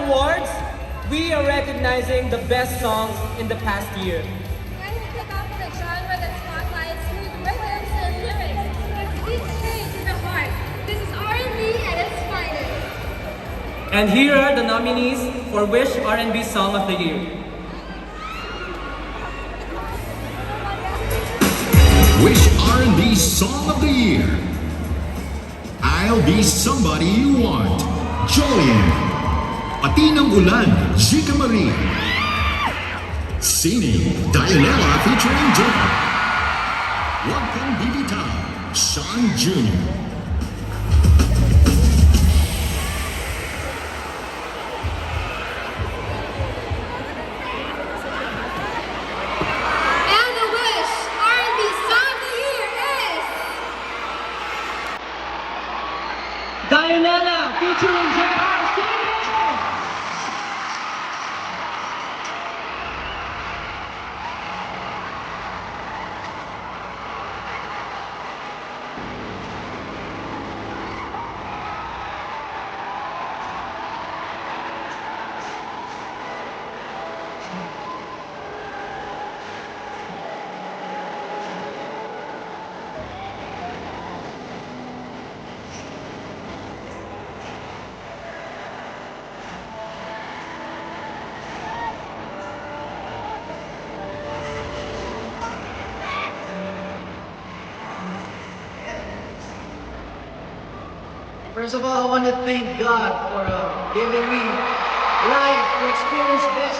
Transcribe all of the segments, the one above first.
awards, we are recognizing the best songs in the past year. When we pick up the genre that spotlights smooth rhythms and lyrics, it beats straight to the heart. This is R&B at its finest. And here are the nominees for Wish R&B Song of the Year. Wish R&B Song of the Year. I'll Be Somebody You Want, Jolien. Pati ng Ulan, Zika Marie. Singing, Dianella featuring Joker. Huwag Kang Bibitaw, Sean Jr. And the Wish R&B Song of the Year is... Dianella featuring J.R. First of all, I want to thank God for giving me life to experience this.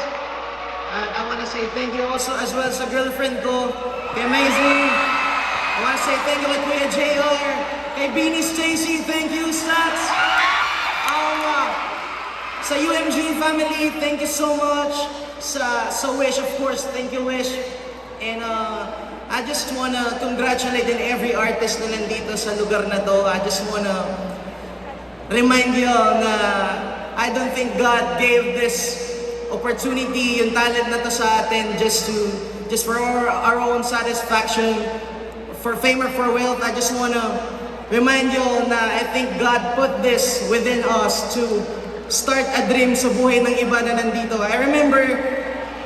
And I want to say thank you also as well sa girlfriend ko, kay Maisie. I want to say thank you kay Kuya JR, kay Beanie Stacy, thank you, Slats. Sa UMG family, thank you so much. Sa Wish, of course, thank you, Wish. And I just want to congratulate every artist na nandito sa lugar na to. I just want to remind you na I don't think God gave this opportunity, yung talent na to sa atin just for our own satisfaction, for fame or for wealth. I just wanna remind you na I think God put this within us to start a dream sa buhay ng iba na nandito. I remember,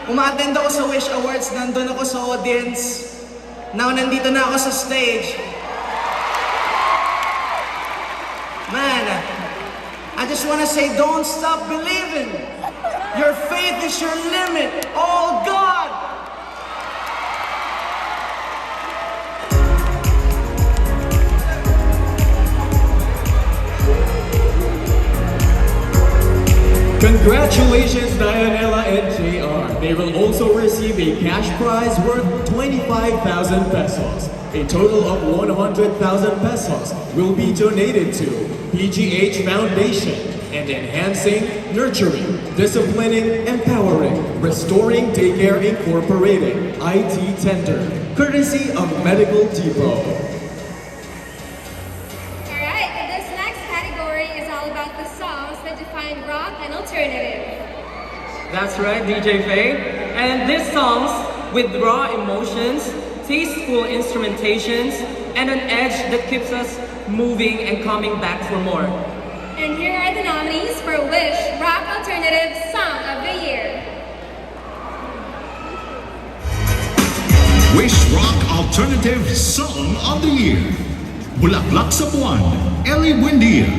uma-attend ako sa Wish Awards, nandun ako sa audience. Now, nandito na ako sa stage. Man, I just want to say, don't stop believing. Your faith is your limit. Oh God! Congratulations, Dianella and JR. They will also receive a cash prize worth 25,000 pesos. A total of 100,000 pesos will be donated to PGH Foundation and enhancing, nurturing, disciplining, empowering, restoring Daycare Incorporated, IT Tender, courtesy of Medical Depot. Alright, this next category is all about the songs that define rock and alternative. That's right, DJ Faye. And these songs with raw emotions, tasteful instrumentations, and an edge that keeps us moving and coming back for more. And here are the nominees for Wish Rock Alternative Song of the Year. Wish Rock Alternative Song of the Year. Bulaklak sa Buwan, Ellie Buendia.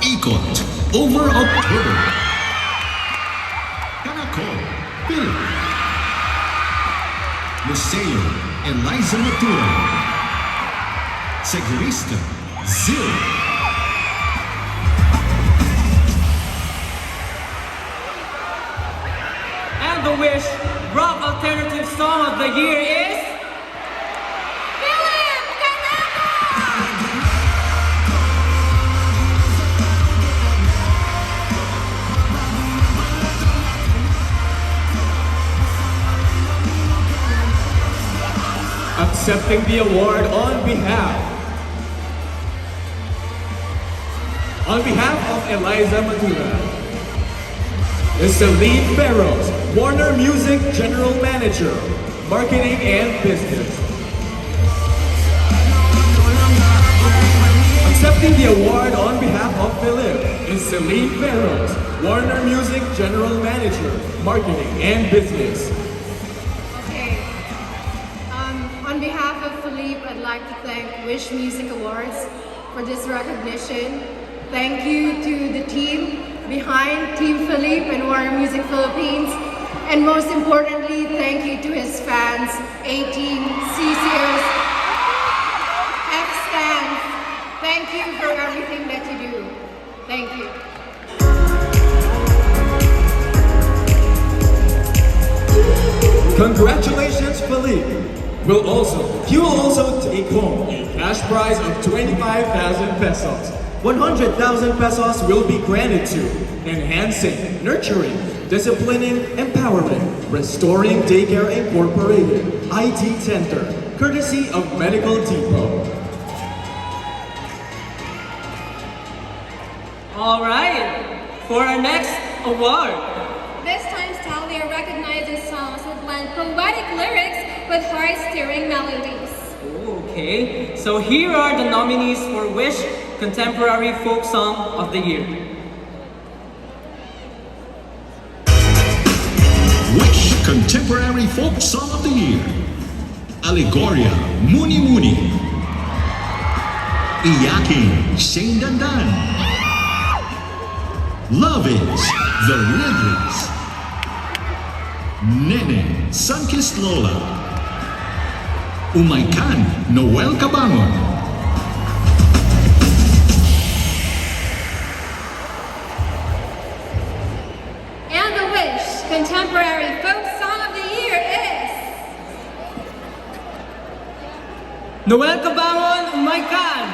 Ikot, Over October. Caracol, Philip. Museo, Eliza Matura. Segurista, Zil. And the Wish Rock Alternative Song of the Year is... Philip Canaco! Accepting the award on behalf of Eliza Matura is Celine Barrows, Warner Music General Manager, Marketing and Business. Accepting the award on behalf of Philip is Celine Ferros, Warner Music General Manager, Marketing and Business. Okay. On behalf of Philippe, I'd like to thank Wish Music Awards for this recognition. Thank you to the team behind Team Philippe and Warner Music Philippines. And most importantly, thank you to his fans, A-Team, CCOs, X-Fans. Thank you for everything that you do. Thank you. Congratulations, Philippe! You will also take home a cash prize of 25,000 pesos. 100,000 pesos will be granted to Enhancing, Nurturing, Disciplining, Empowering, Restoring Daycare Incorporated, IT Center, courtesy of Medical Depot. All right, for our next award. This time Stallion recognizes songs that blend poetic lyrics with heart-stirring melodies. Okay, so here are the nominees for Wish Contemporary Folk Song of the Year. Wish Contemporary Folk Song of the Year. Allegoria, Muni Muni. Iyaking, Shane Dandan. Love is The Ridleys. Nene, Sunkissed Lola. Umaykan, Noel Cabangon. And the Wish Contemporary Folk Song of the Year is... Noel Cabangon, Umaykan.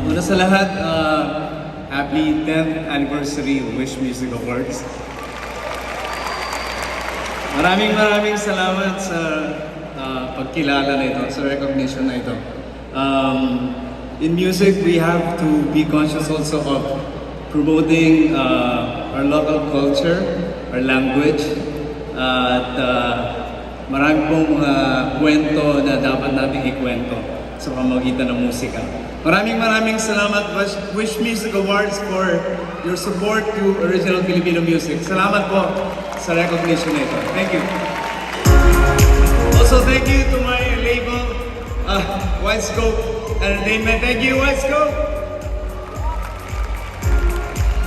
Una sa lahat, happy 10th anniversary Wish Music Awards. Maraming salamat sa pagkilala na ito, sa recognition na ito. In music, we have to be conscious also of promoting our local culture, our language, at marami pong kwento na dapat nating ikwento sa pamamagitan ng musika. Maraming salamat Wish Music Awards for your support to original Filipino music. Salamat po sa recognition nito. Thank you. Also, thank you to my label, Widescope Entertainment. Thank you, Widescope.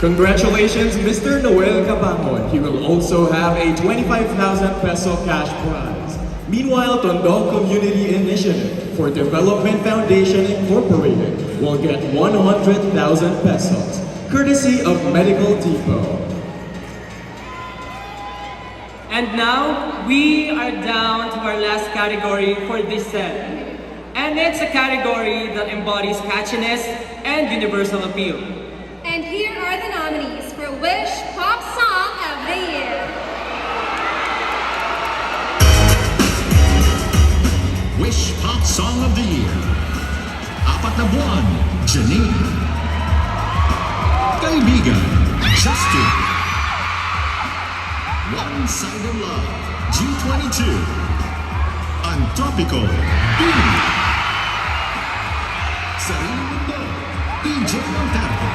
Congratulations, Mr. Noel Cabangon. He will also have a 25,000 peso cash prize. Meanwhile, Tondo Community Initiative for Development Foundation Incorporated will get 100,000 pesos, courtesy of Medical Depot. And now, we are down to our last category for this set. And it's a category that embodies catchiness and universal appeal. And here are the nominees for Wish Pop Song of the Year. Wish Pop Song of the Year. Apat na Buwan, Janine. Kaibigan, Justin. One-Sided Love, G22. Antropico, B. Sariling Mundo, PJ Montalvo.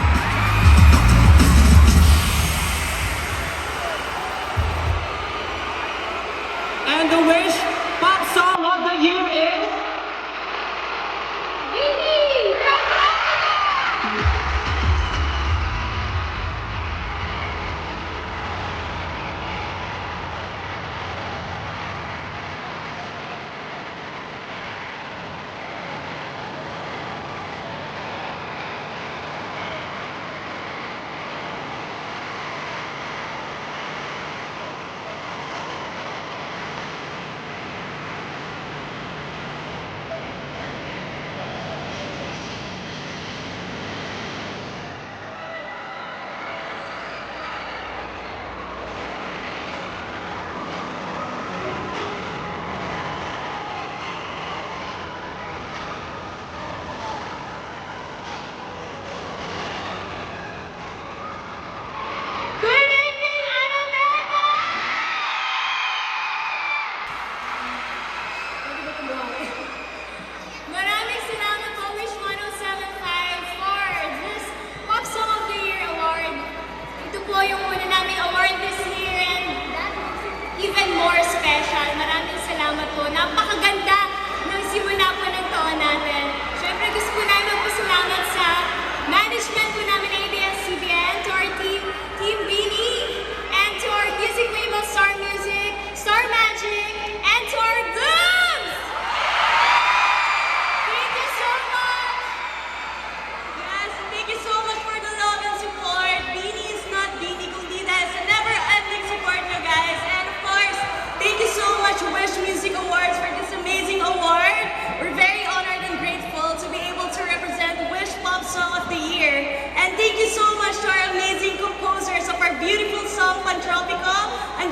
And the Wish Pop Song of the Year is...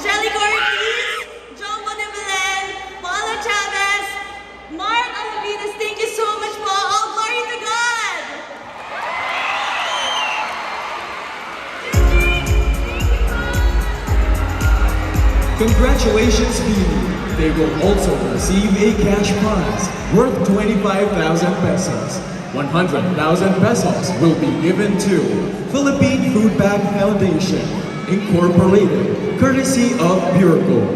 Angelica Ortiz, John Bonibelen, Paula Chavez, Mark Alavinas, thank you so much po. All glory to God! Congratulations, Beanie. They will also receive a cash prize worth 25,000 pesos. 100,000 pesos will be given to Philippine Food Bank Foundation, Incorporated, courtesy of Purgo.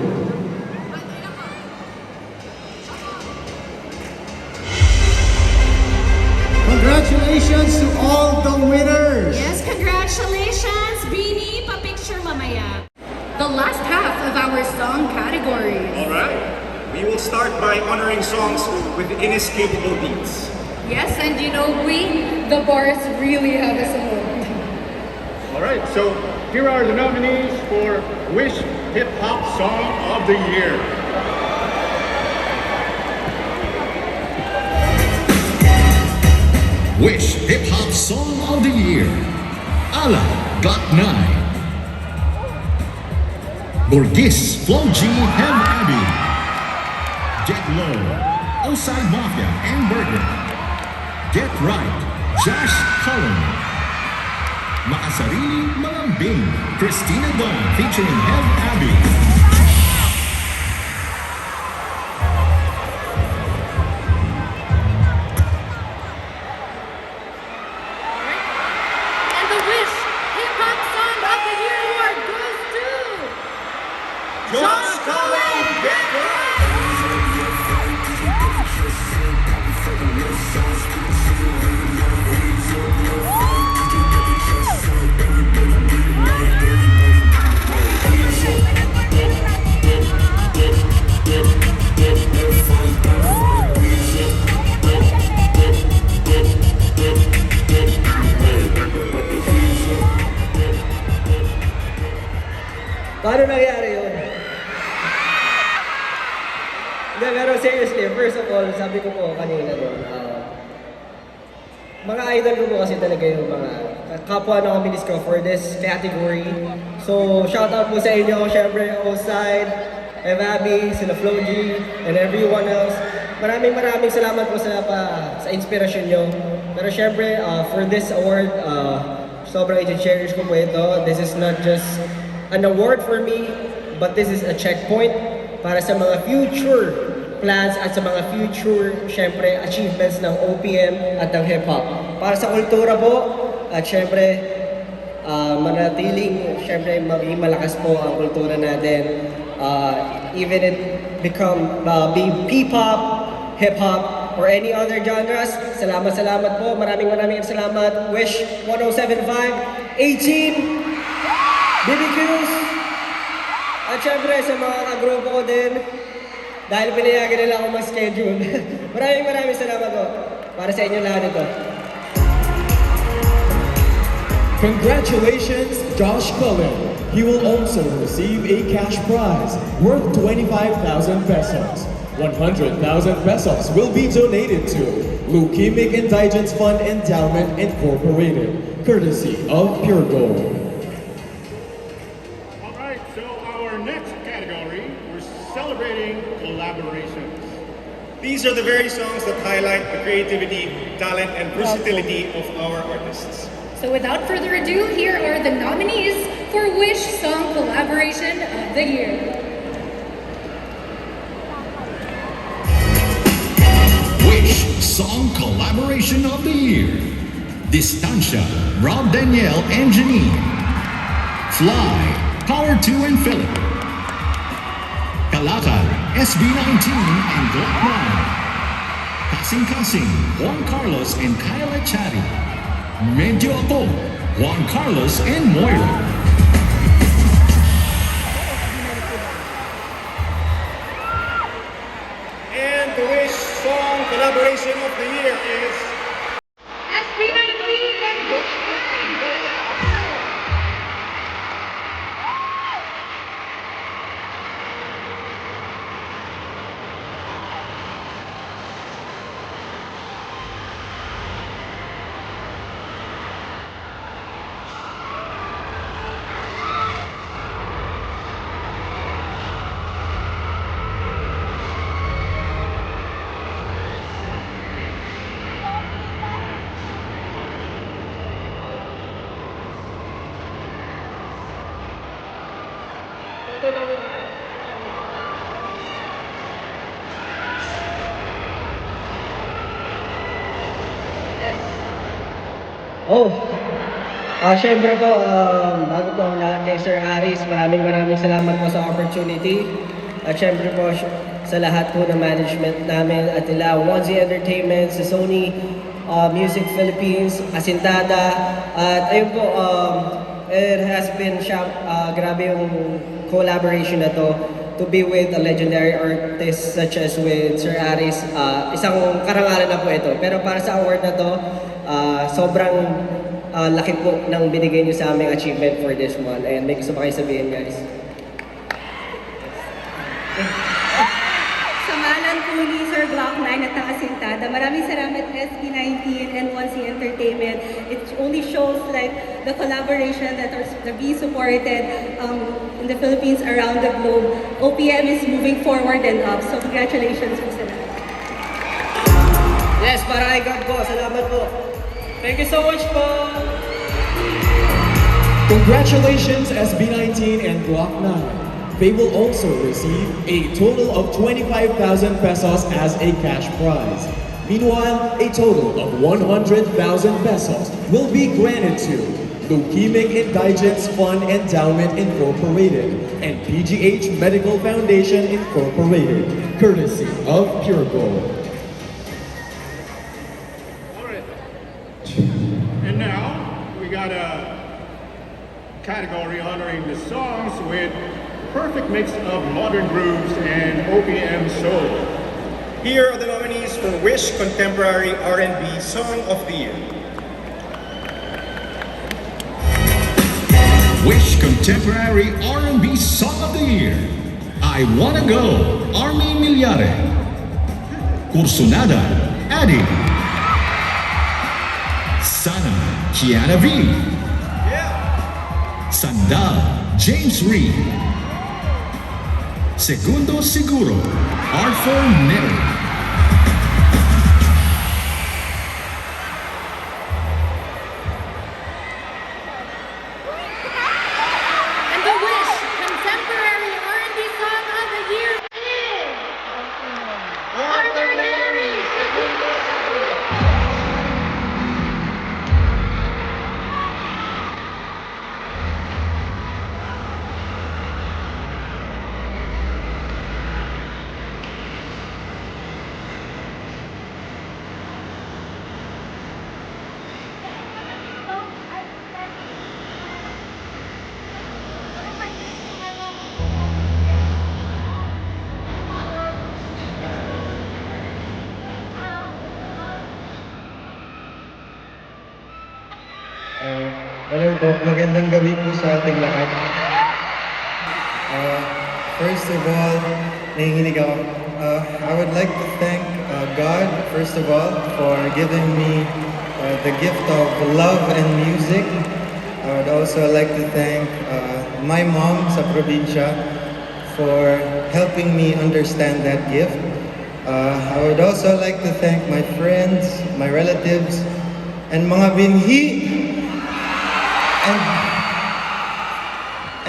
Congratulations to all the winners! Yes, congratulations, Beanie. Pa-picture mamaya. The last half of our song category. All right. We will start by honoring songs with inescapable beats. Yes, and you know, the bars really have us hooked. All right, so here are the nominees for Wish Hip Hop Song of the Year. Wish Hip Hop Song of the Year. Ala, Got 9. Borgis, Flo G, Hem Abby. Get Low, Osai Mafia, and Burger. Get Right, Josh Cullen. Makasarili, Malambing, Christina Dawn featuring Hem Abby. And the Wish Hip Hop Song of the Year award goes to Josh Cullen, Get Right! Paano nangyari yun? Hindi, pero seriously, first of all, sabi ko po kanina doon, mga idol ko po kasi talaga yung mga kapwa na kami disco for this category. So, shoutout po sa inyo, syempre, Oside, Evabi, sila Flo G, and everyone else. Maraming salamat po sa inspirasyon nyo. Pero syempre, for this award, sobrang i-cherish ko po ito. This is not just an award for me, but this is a checkpoint para sa mga future plans at sa mga future, syempre, achievements ng OPM at ng hip-hop. Para sa kultura po, at syempre, manatiling, syempre, maging malakas po ang kultura natin. Even it become, be P-pop, hip-hop, or any other genres. Salamat po. Maraming salamat. Wish 1075, 18, BBQs, at syempre sa mga kagrupo ko din, dahil pinayagan nila ako mag-schedule. maraming salamat po para sa inyo lahat ito. Congratulations, Josh Cullen. He will also receive a cash prize worth 25,000 pesos. 100,000 pesos will be donated to Leukemic Indigence Fund Endowment Incorporated, courtesy of Pure Gold. All right, so our next category, we're celebrating collaborations. These are the very songs that highlight the creativity, talent, and versatility of our artists. So without further ado, here are the nominees for Wish Song Collaboration of the Year. Wish Song Collaboration of the Year. Distancia, Rob Danielle and Janine. Fly, Power 2 and Philip. Kalakal, SB19 and Glock 9. Kasing, Juan Carlos and Kyle Chari. Medyo Ako, Juan Carlos and Moira. And the Wish Song Collaboration of the Year is SB19 and Wish. Syempre po, bago po ang lahat kay Sir Aris, maraming salamat po sa opportunity. At syempre po sa lahat po ng management namin at nila Onesie Entertainment, sa Sony Music Philippines, Asintada. At ayun po, it has been grabe yung collaboration na to be with a legendary artist such as with Sir Aris. Isang karangalan na po ito. Pero para sa award na to, sobrang laki po ng binigay niyo sa aming achievement for this one. And may gusto pa kayo sabihin, guys. Sa ngalan po ni Sir Glock 9 at Asintada, maraming salamat SB19 and Onesie Entertainment. It only shows like the collaboration that are being supported in the Philippines around the globe. OPM is moving forward and up. So congratulations po sa lahat. Yes, para kay God po. Salamat po. Thank you so much po! Congratulations SB19 and Glock 9. They will also receive a total of 25,000 pesos as a cash prize. Meanwhile, a total of 100,000 pesos will be granted to Leukemic Indigents Fund Endowment Incorporated and PGH Medical Foundation Incorporated, courtesy of Pure Gold. And now, we got a category honoring the songs with perfect mix of modern grooves and OPM soul. Here are the nominees for Wish Contemporary R&B Song of the Year. Wish Contemporary R&B Song of the Year. I Wanna Go, Army Milyare. Kursunada, Adi. Sana, Kiana V. Sandal, James Reed. Segundo Siguro, Arthur Neri. And the Wish Contemporary R&B Song of the Year is Arthur Neri. Hello po, magandang gabi po sa ating lahat. First of all, nahinginig ako. I would like to thank God, first of all, for giving me the gift of love and music. I would also like to thank my mom sa probinsya for helping me understand that gift. I would also like to thank my friends, my relatives, and mga binhi.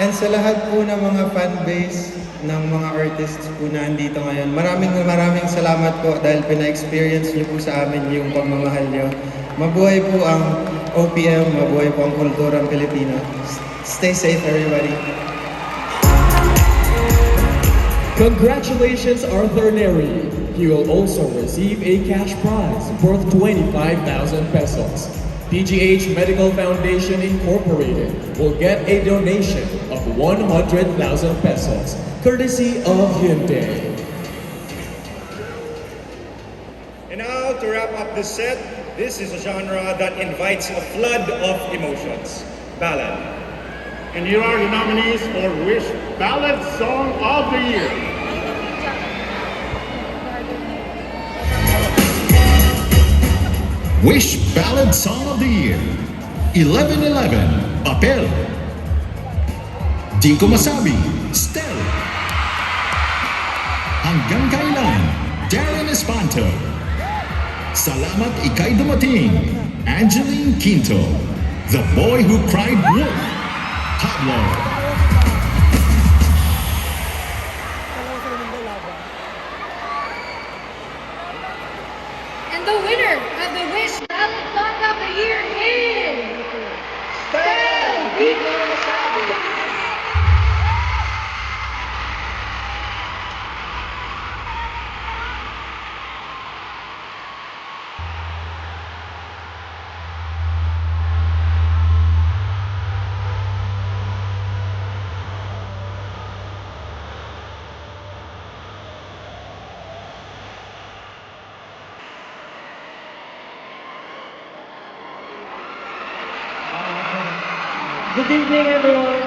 And sa lahat po ng mga fanbase ng mga artists po na andito ngayon, maraming salamat po dahil pina-experience niyo po sa amin yung pagmamahal niyo. Mabuhay po ang OPM, mabuhay po ang kulturang Pilipino. Stay safe, everybody. Congratulations, Arthur Neri. He will also receive a cash prize worth 25,000 pesos. PGH Medical Foundation Incorporated will get a donation of 100,000 pesos, courtesy of Hyundai. And now, to wrap up this set, this is a genre that invites a flood of emotions. Ballad. And here are the nominees for Wish Ballad Song of the Year. Wish Ballad Song of the Year. 1111, Papel. Di Ko Masabi, Stel. Hanggang Kailan, Darren Espanto. Salamat Ika'y Dumating, Angeline Quinto. The Boy Who Cried Wolf, Pablo. And the winner of the Wish Ballad Song of the Year is Stella Vico Sabi. Good evening, everyone.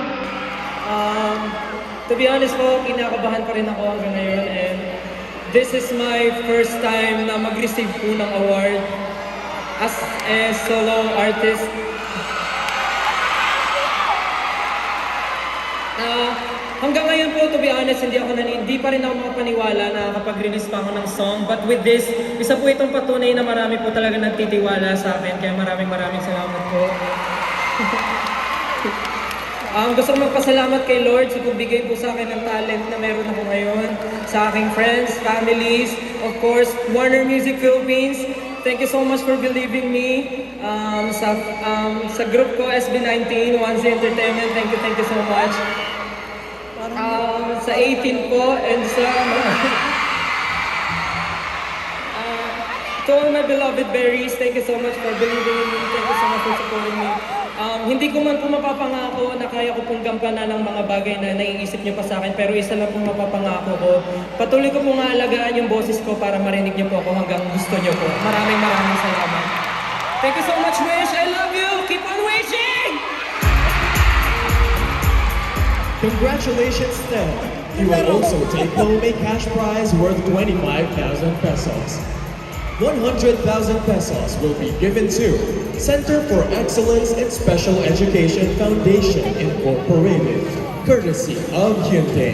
To be honest po, kinakabahan pa rin ako hanggang ngayon, and this is my first time na mag-receive po ng award as a solo artist. Hanggang ngayon po, to be honest, hindi pa rin ako makapaniwala na kapag-release pa ako ng song. But with this, isa po itong patunay na marami po talaga nagtitiwala sa akin. Kaya maraming salamat po. Gusto ko magpasalamat kay Lord sa pagbigay po sa akin ng talent na meron ako ngayon. Sa aking friends, families, of course, Warner Music Philippines. Thank you so much for believing me. Sa group ko, SB19, 1Z Entertainment, thank you so much. Sa 18 po, and sa to all my beloved berries, thank you so much for believing in me. Thank you so much for supporting me. Hindi ko man po mapapangako na kaya ko pong gampanan ng mga bagay na naiisip niyo pa sa akin, pero isa lang pong mapapangako ko. Patuloy ko pong aalagaan yung boses ko para marinig niyo po ako hanggang gusto niyo po. Maraming salamat. Thank you so much, Wish. I love you. Keep on wishing! Congratulations, Stella. You will also take home a cash prize worth 25,000 pesos. 100,000 pesos will be given to Center for Excellence in Special Education Foundation Incorporated, courtesy of Hyundai.